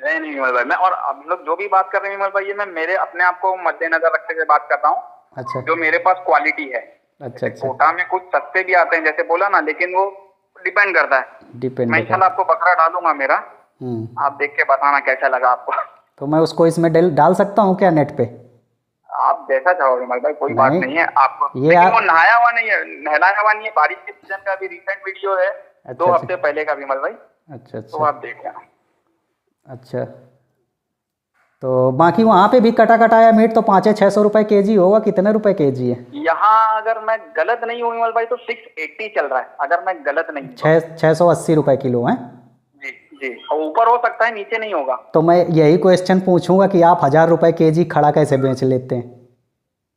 Speaker 2: नहीं विमल भाई, मैं और हम लोग जो भी बात कर रहे हैं विमल भाई, ये मैं मेरे अपने आप को मद्देनजर रखते हुए बात कर रहा हूँ। अच्छा, जो मेरे पास क्वालिटी है। अच्छा, कोटा में कुछ सस्ते भी आते हैं जैसे बोला ना, लेकिन वो डिपेंड करता है। मैं इंशाल्लाह आपको बकरा डालूंगा मेरा, आप देख के बताना कैसा लगा आपको। तो मैं उसको इसमें डाल सकता हूँ क्या नेट पे? आप जैसा चाहो विमल भाई, कोई बात नहीं है आपको। ये वो नहाया हुआ नहीं है, नहलाया हुआ नहीं है, बारिश के सीजन का भी रिसेंट वीडियो है। 2 हफ्ते पहले का विमल भाई। अच्छा, तो आप देख लेना। अच्छा, तो बाकी वहाँ पे भी कटाया मीट तो 500-600 रुपए केजी होगा? कितने रुपए केजी है यहाँ? अगर मैं गलत नहीं हूँ विमल भाई तो 680 चल रहा है, अगर मैं गलत नहीं। 680 रुपए किलो है जी, और ऊपर हो सकता है, नीचे नहीं होगा। तो मैं यही क्वेश्चन पूछूंगा कि आप 1,000 रुपए केजी खड़ा कैसे बेच लेते हैं?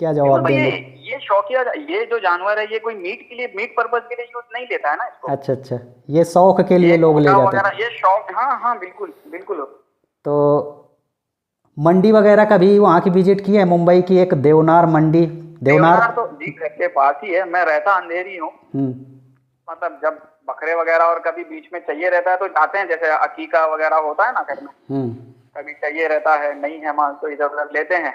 Speaker 2: क्या जवाब देंगे? ये शौकिया, ये जो जानवर है ये कोई मीट के लिए, मीट पर्पज के लिए यूज नहीं लेता है ना इसको।
Speaker 1: अच्छा अच्छा, ये शौक के लिए लोग ले
Speaker 2: घोड़ा
Speaker 1: जाते हैं।
Speaker 2: वगैरह ये शौक, हाँ हाँ बिल्कुल बिल्कुल।
Speaker 1: तो मंडी वगैरह कभी वहाँ की विजिट की है? मुंबई की एक देवनार मंडी, देवनार
Speaker 2: तो जी घर के पास ही है, मैं रहता अंधेरी हूँ। मतलब जब बकरे वगैरह और कभी बीच में चाहिए रहता है तो जाते हैं, जैसे अकीका वगैरह होता है ना घर में, कभी चाहिए रहता है, नहीं है मांस तो इधर उधर लेते हैं।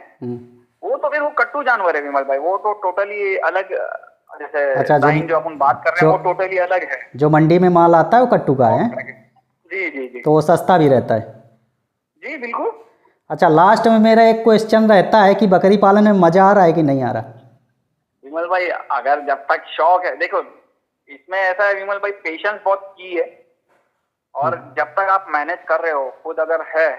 Speaker 2: वो तो फिर वो कट्टू जानवर है विमल भाई, वो तो टोटली अलग। जैसे
Speaker 1: अच्छा,
Speaker 2: जो अपन बात कर रहे हैं वो टोटली अलग है।
Speaker 1: जो मंडी में माल आता है वो कट्टू का है?
Speaker 2: जी जी जी।
Speaker 1: तो वो सस्ता भी रहता है?
Speaker 2: जी बिल्कुल।
Speaker 1: अच्छा, लास्ट में मेरा एक क्वेश्चन रहता है कि बकरी पालन में मजा आ रहा है कि नहीं आ रहा?
Speaker 2: विमल भाई अगर जब तक शौक है, देखो इसमें ऐसा है विमल भाई, पेशेंस बहुत की है। और जब तक आप मैनेज कर रहे हो खुद अगर है,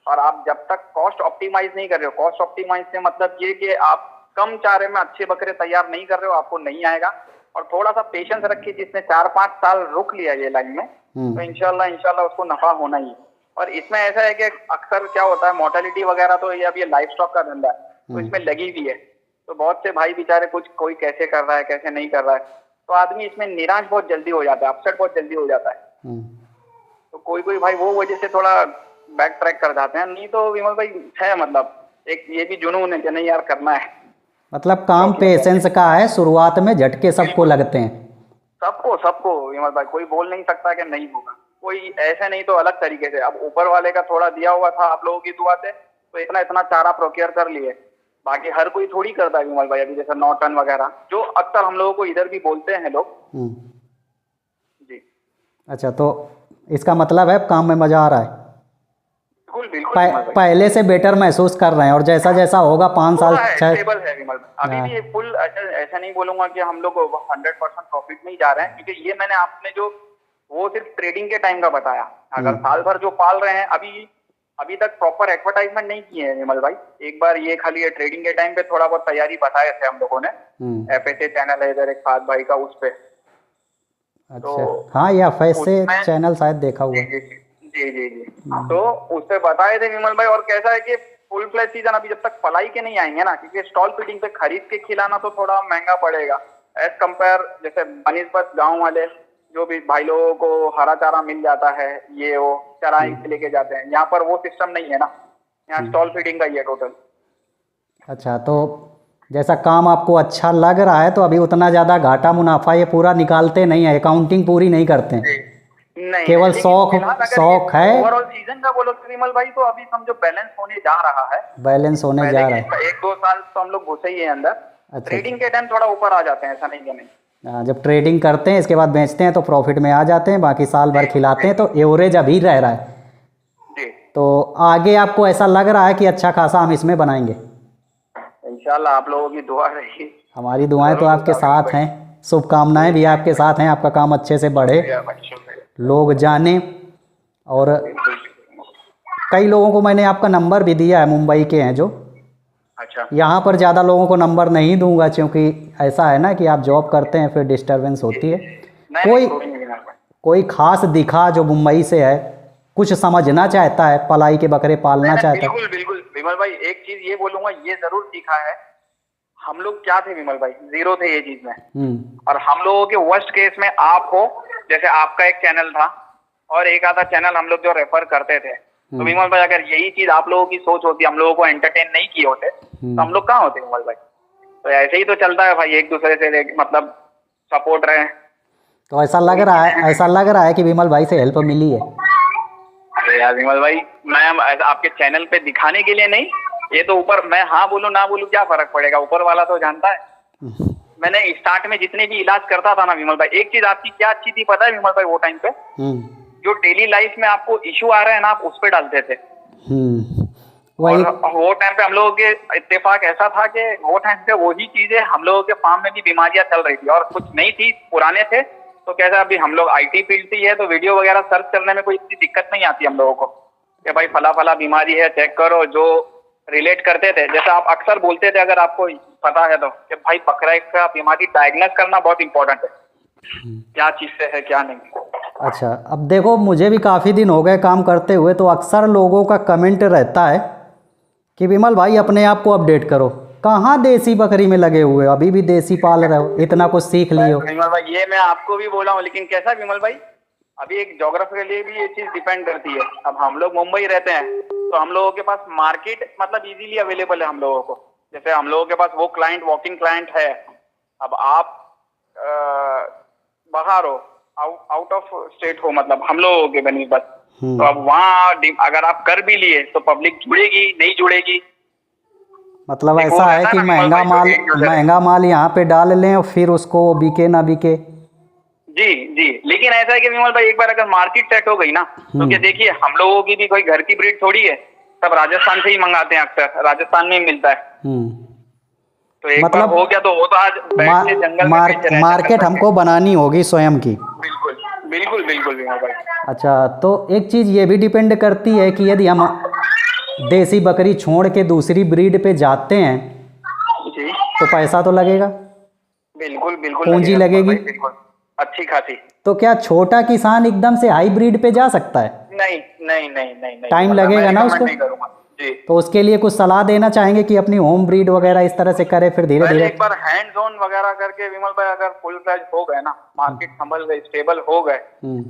Speaker 2: और आप जब तक कॉस्ट ऑप्टिमाइज नहीं कर रहे हो, कॉस्ट ऑप्टिमाइज से मतलब ये कि आप कम चारे में अच्छे बकरे तैयार नहीं कर रहे हो, आपको नहीं आएगा। और थोड़ा सा पेशेंस रखिए, जिसने 4-5 साल रुक लिया ये लाइन में, तो इंशाल्लाह उसको नफा होना ही है। और इसमें ऐसा है कि अक्सर क्या होता है, मोर्टेलिटी वगैरह तो ये अब ये लाइफ स्टॉक का धंधा है, तो इसमें लगी हुई है। तो बहुत से भाई बेचारे कुछ कोई कैसे कर रहा है कैसे नहीं कर रहा है, तो आदमी इसमें निराश बहुत जल्दी हो जाता है, अपसेट बहुत जल्दी हो जाता है। तो कोई भाई वो वजह से थोड़ा बैक ट्रैक कर जाते हैं। नहीं तो विमल भाई है, मतलब एक ये भी जुनून है कि नहीं यार करना है।
Speaker 1: मतलब काम पेशेंस का है, शुरुआत में झटके सबको लगते हैं।
Speaker 2: सबको विमल भाई, कोई बोल नहीं सकता कि नहीं होगा, कोई ऐसे नहीं तो अलग तरीके से। अब ऊपर वाले का थोड़ा दिया हुआ था आप लोगों की दुआ से, तो इतना चारा प्रोक्योर कर लिए। बाकी हर कोई थोड़ी करता है विमल भाई, अभी जैसे नौटन वगैरह जो अक्सर हम लोगों को इधर भी बोलते हैं लोग। जी।
Speaker 1: अच्छा, तो इसका मतलब है काम में मजा आ रहा है?
Speaker 2: बिल्कुल
Speaker 1: पहले से बेटर महसूस कर रहे हैं, और जैसा जैसा होगा 5 साल
Speaker 2: स्टेबल है विमल। अभी भी फुल ऐसा नहीं बोलूंगा कि हम लोग 100% प्रॉफिट में ही जा रहे हैं, क्योंकि ये मैंने आपने जो वो सिर्फ ट्रेडिंग के टाइम का बताया। अगर साल भर जो पाल रहे हैं, अभी तक प्रॉपर एडवर्टाइजमेंट नहीं किए हैं विमल भाई। एक बार ये खाली ट्रेडिंग के टाइम पे थोड़ा बहुत तैयारी बताए थे हम लोगों ने, FSA चैनल है इधर एक साथ भाई का, उस पे।
Speaker 1: अच्छा, तो हाँ, ये FSA चैनल शायद देखा हुआ।
Speaker 2: जी। तो उससे बताए थे विमल भाई। और कैसा है कि फुल फ्लैश सीजन अभी जब तक पलाई के नहीं आएंगे ना, क्योंकि स्टॉल फीडिंग पे खरीद के खिलाना तो थोड़ा महंगा पड़ेगा एज कंपेयर, जैसे बनिस्बत गांव वाले जो भी भाई लोगों को हरा चारा मिल जाता है, ये वो चराई के लेके जाते हैं। यहाँ पर वो सिस्टम नहीं है ना, यहाँ स्टॉल फीडिंग का ही है टोटल। अच्छा,
Speaker 1: तो जैसा काम आपको अच्छा लग रहा है, तो अभी उतना ज़्यादा घाटा मुनाफा ये पूरा निकालते नहीं है, अकाउंटिंग पूरी नहीं करते हैं?
Speaker 2: नहीं,
Speaker 1: केवल शौक है।
Speaker 2: ओवरऑल सीजन का बोलो विमल भाई, तो अभी समझो बैलेंस होने जा रहा है।
Speaker 1: बैलेंस होने जा रहा है।
Speaker 2: 1-2 साल तो हम लोग घुसे ही है अंदर। अच्छा, ट्रेडिंग के टाइम थोड़ा ऊपर आ जाते हैं, ऐसा नहीं कि नहीं।
Speaker 1: हाँ, जब ट्रेडिंग करते हैं इसके बाद बेचते हैं तो प्रॉफिट में आ जाते हैं, बाकी साल भर खिलाते हैं तो एवरेज अभी रह रहा है जी। तो आगे आपको ऐसा लग रहा है कि अच्छा खासा हम इसमें बनाएंगे?
Speaker 2: इंशाल्लाह आप लोगों की दुआ रही।
Speaker 1: हमारी दुआएं तो आपके साथ हैं, शुभकामनाएं भी आपके साथ हैं, आपका काम अच्छे से बढ़े, लोग जाने। और कई लोगों को मैंने आपका नंबर भी दिया है, मुंबई के हैं जो। अच्छा, यहाँ पर ज़्यादा लोगों को नंबर नहीं दूंगा, क्योंकि ऐसा है ना कि आप जॉब करते हैं फिर डिस्टरबेंस होती है। कोई खास दिखा जो मुंबई से है, कुछ समझना चाहता है, पलाई के बकरे पालना चाहता है।
Speaker 2: बिल्कुल विमल भाई, एक चीज ये बोलूंगा, ये जरूर सीखा है। हम लोग क्या थे विमल भाई, जीरो थे ये चीज में। और हम लोगों के वर्स्ट केस में आप हो, जैसे आपका एक चैनल था और एक आधा चैनल हम लोग जो रेफर करते थे। तो विमल भाई अगर यही चीज आप लोगों की सोच होती, हम लोगों को एंटरटेन नहीं किए होते, तो हम लोग कहाँ होते विमल भाई। तो ऐसे ही तो चलता है भाई, एक दूसरे से मतलब सपोर्ट रहे।
Speaker 1: तो ऐसा लग रहा है कि विमल भाई से हेल्प मिली है?
Speaker 2: अरे यार विमल भाई, मैं आपके चैनल पे दिखाने के लिए नहीं, ये तो ऊपर मैं हाँ बोलूं ना बोलूं क्या फर्क पड़ेगा, ऊपर वाला तो जानता है। मैंने स्टार्ट में जितने भी इलाज करता था ना विमल भाई, एक चीज आपकी क्या अच्छी थी पता है विमल भाई, वो टाइम पे जो डेली लाइफ में आपको इश्यू आ रहा है ना, आप उस पे डालते थे। और वो टाइम पे हम लोगों के इत्तेफाक ऐसा था कि वो टाइम पे वही चीजें हम लोगों के फार्म में भी बीमारियां चल रही थी और कुछ नहीं थी, पुराने थे। तो कैसा अभी हम लोग IT फील्ड से ही है, तो वीडियो वगैरह सर्च करने में कोई इतनी दिक्कत नहीं आती हम लोगों को कि भाई फला बीमारी है, चेक करो। जो रिलेट करते थे, जैसे आप अक्सर बोलते थे, अगर आपको पता है तो, कि भाई बकरा का बीमारी डायग्नोस करना बहुत इंपॉर्टेंट है, क्या चीज से है क्या नहीं।
Speaker 1: अच्छा, अब देखो मुझे भी काफ़ी दिन हो गए काम करते हुए, तो अक्सर लोगों का कमेंट रहता है कि विमल भाई अपने आप को अपडेट करो, कहाँ देसी बकरी में लगे हुए हो? अभी भी देसी पाल रहे हो, इतना कुछ सीख लिए हो।
Speaker 2: विमल भाई ये मैं आपको भी बोला हूँ, लेकिन कैसा विमल भाई, अभी एक ज्योग्राफी के लिए भी ये चीज डिपेंड करती है। अब हम लोग मुंबई रहते हैं तो हम लोगों के पास मार्केट मतलब इजीली अवेलेबल है हम लोगों को। जैसे हम लोगों के पास वो क्लाइंट वॉकिंग क्लाइंट है। अब आप बाहर हो, आउट ऑफ स्टेट हो, मतलब हम लोगों के बनिस्बत, तो अब वहाँ अगर आप कर भी लिए तो पब्लिक जुड़ेगी नहीं जुड़ेगी।
Speaker 1: मतलब ऐसा है कि महंगा माल यहाँ पे डाल लें और फिर उसको बिके ना बिके।
Speaker 2: जी जी, लेकिन ऐसा है कि विमल भाई एक बार अगर मार्केट सेट हो गई ना, तो क्या देखिए हम लोगों की भी कोई घर की ब्रीड थोड़ी है, सब राजस्थान से ही मंगाते हैं, अक्सर राजस्थान में ही मिलता है। तो एक
Speaker 1: मतलब
Speaker 2: बार हो गया तो वो तो आज बैठ के जंगल में बेच रहे हैं।
Speaker 1: मार्केट हमको बनानी होगी स्वयं की।
Speaker 2: बिल्कुल बिल्कुल बिल्कुल विमल भाई।
Speaker 1: अच्छा, तो एक चीज़ ये भी डिपेंड करती है कि यदि हम देसी बकरी छोड़ के दूसरी ब्रीड पे जाते हैं
Speaker 2: जी,
Speaker 1: तो पैसा तो लगेगा,
Speaker 2: बिल्कुल बिल्कुल
Speaker 1: पूंजी लगेगी,
Speaker 2: बिल्कुल अच्छी खासी।
Speaker 1: तो क्या छोटा किसान एकदम से हाई ब्रीड पे जा सकता है?
Speaker 2: नहीं नहीं नहीं नहीं नहीं,
Speaker 1: टाइम लगेगा ना उसको।
Speaker 2: जी,
Speaker 1: तो उसके लिए कुछ सलाह देना चाहेंगे कि अपनी होम ब्रीड वगैरह इस तरह से करे, फिर धीरे धीरे
Speaker 2: एक बार हैंड्स ऑन वगैरह करके विमल भाई अगर फुल फ्लेज हो गए ना, मार्केट संभल गए, स्टेबल हो गए,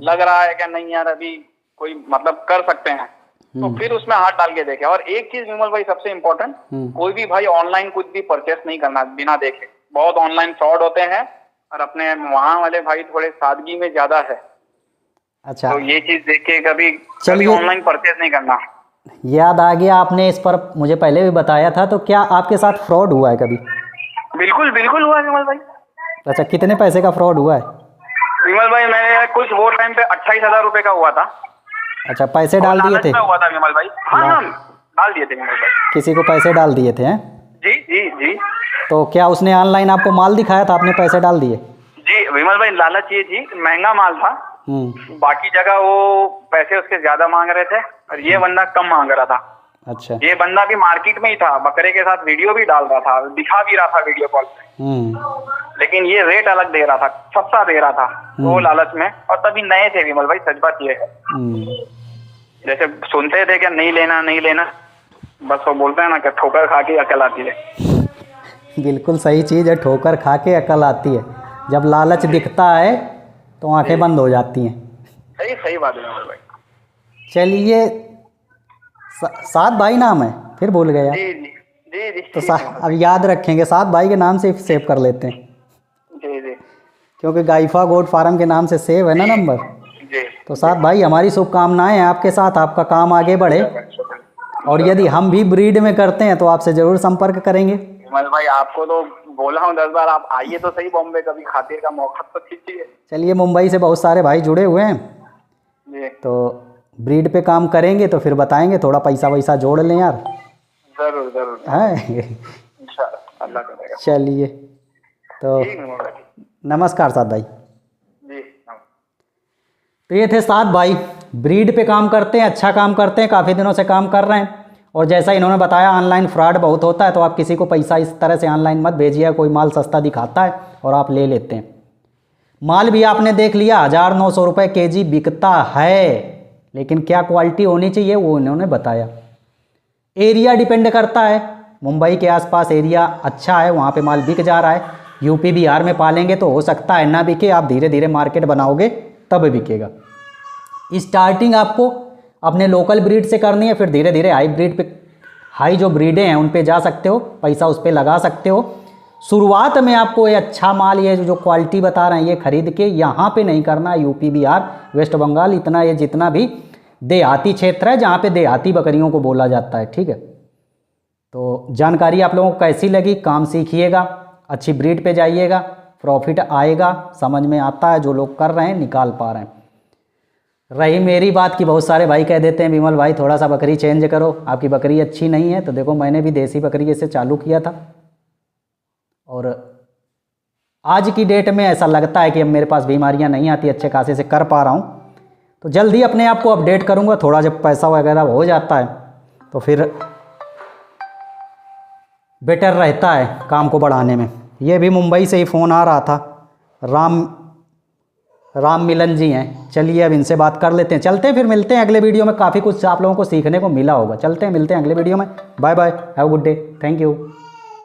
Speaker 2: लग रहा है कि नहीं यार अभी कोई मतलब कर सकते हैं, तो फिर उसमें हाथ डाल के देखे। और एक चीज विमल भाई सबसे इम्पोर्टेंट, कोई भी भाई ऑनलाइन कुछ भी परचेस नहीं करना बिना देखे। बहुत ऑनलाइन फ्रॉड होते हैं और अपने वहाँ वाले भाई थोड़े सादगी में ज्यादा है।
Speaker 1: अच्छा,
Speaker 2: तो ये चीज देख के कभी ऑनलाइन परचेस नहीं करना।
Speaker 1: याद आ गया, आपने इस पर मुझे पहले भी बताया था, तो क्या आपके साथ फ्रॉड हुआ है कभी?
Speaker 2: बिल्कुल बिल्कुल हुआ है विमल भाई।
Speaker 1: अच्छा, कितने पैसे का फ्रॉड हुआ है?
Speaker 2: विमल भाई मैंने कुछ वो टाइम पे 28,000 रुपए का हुआ था।
Speaker 1: अच्छा, पैसे डाल दिए थे?
Speaker 2: हुआ था विमल भाई, हाँ डाल दिए थे विमल भाई।
Speaker 1: किसी को पैसे डाल दिए थे?
Speaker 2: जी जी जी।
Speaker 1: तो क्या उसने ऑनलाइन आपको माल दिखाया था, आपने पैसे डाल दिए?
Speaker 2: जी विमल भाई, लालच ये थी, महंगा माल था, बाकी जगह वो पैसे उसके ज्यादा मांग रहे थे और ये बंदा कम मांग रहा था। अच्छा, ये बंदा भी मार्केट में ही था, बकरे के साथ वीडियो भी डाल रहा था, दिखा भी रहा था वीडियो कॉल पे, लेकिन ये रेट अलग दे रहा था, सस्ता दे रहा था वो लालच में। और तभी नए थे विमल भाई, सच बात ये है। जैसे सुनते थे कि नहीं लेना नहीं लेना, बस वो बोलते हैं ना कि ठोकर खा के अकल आती है।
Speaker 1: बिल्कुल सही चीज़ है, ठोकर खा के अकल आती है। जब लालच दिखता है तो आंखें बंद हो जाती हैं।
Speaker 2: सही सही बात है भाई।
Speaker 1: चलिए, सात भाई नाम है, फिर भूल गया।
Speaker 2: जी जी जी जी।
Speaker 1: तो अब याद रखेंगे, सात भाई के नाम से सेव कर लेते हैं।
Speaker 2: जी जी,
Speaker 1: क्योंकि गाइफा गोट फार्म के नाम से सेव है ना नंबर।
Speaker 2: जी, तो
Speaker 1: सात भाई हमारी शुभकामनाएं हैं आपके साथ, आपका काम आगे बढ़े। और यदि हम भी ब्रीड में करते हैं तो आपसे ज़रूर संपर्क करेंगे।
Speaker 2: विमल भाई आपको तो बोला हूँ 10 बार, आप आइए तो सही बॉम्बे, कभी खातिर का मौका तो कीजिए।
Speaker 1: चलिए, मुंबई से बहुत सारे भाई जुड़े हुए हैं
Speaker 2: जी,
Speaker 1: तो ब्रीड पे काम करेंगे तो फिर बताएंगे, थोड़ा पैसा वैसा जोड़ लें यार।
Speaker 2: जरूर जरूर
Speaker 1: है,
Speaker 2: इंशाल्लाह, अल्लाह करेगा।
Speaker 1: चलिए, तो नमस्कार सात भाई।
Speaker 2: जी,
Speaker 1: तो ये थे सात भाई, ब्रीड पे काम करते हैं, अच्छा काम करते हैं, काफ़ी दिनों से काम कर रहे हैं। और जैसा इन्होंने बताया, ऑनलाइन फ्रॉड बहुत होता है, तो आप किसी को पैसा इस तरह से ऑनलाइन मत भेजिए। कोई माल सस्ता दिखाता है और आप ले लेते हैं। माल भी आपने देख लिया, 1900 रुपये kg बिकता है, लेकिन क्या क्वालिटी होनी चाहिए वो इन्होंने बताया। एरिया डिपेंड करता है, मुंबई के आसपास एरिया अच्छा है, वहाँ पे माल बिक जा रहा है। यूपी बिहार में पालेंगे तो हो सकता है ना बिके, आप धीरे धीरे मार्केट बनाओगे तब बिकेगा। स्टार्टिंग आपको अपने लोकल ब्रीड से करनी है, फिर धीरे धीरे हाई ब्रीड पे, हाई जो ब्रीडें हैं उन पे जा सकते हो, पैसा उस पर लगा सकते हो। शुरुआत में आपको ये अच्छा माल, ये जो क्वालिटी बता रहे हैं, ये खरीद के यहाँ पे नहीं करना। यूपी बिहार वेस्ट बंगाल, इतना ये जितना भी देहाती क्षेत्र है जहाँ पे देहाती बकरियों को बोला जाता है, ठीक है। तो जानकारी आप लोगों को कैसी लगी, काम सीखिएगा, अच्छी ब्रीड पे जाइएगा, प्रॉफिट आएगा, समझ में आता है, जो लोग कर रहे हैं निकाल पा रहे हैं। रही मेरी बात की, बहुत सारे भाई कह देते हैं विमल भाई थोड़ा सा बकरी चेंज करो, आपकी बकरी अच्छी नहीं है। तो देखो, मैंने भी देसी बकरी से चालू किया था और आज की डेट में ऐसा लगता है कि अब मेरे पास बीमारियां नहीं आती, अच्छे खासे से कर पा रहा हूं। तो जल्दी अपने आप को अपडेट करूंगा, थोड़ा जब पैसा वगैरह हो जाता है तो फिर बेटर रहता है काम को बढ़ाने में। ये भी मुंबई से ही फ़ोन आ रहा था, राम मिलन जी हैं। चलिए, अब इनसे बात कर लेते हैं, चलते हैं, फिर मिलते हैं अगले वीडियो में। काफ़ी कुछ आप लोगों को सीखने को मिला होगा। चलते हैं, मिलते हैं अगले वीडियो में। Bye bye, have a good day, thank you.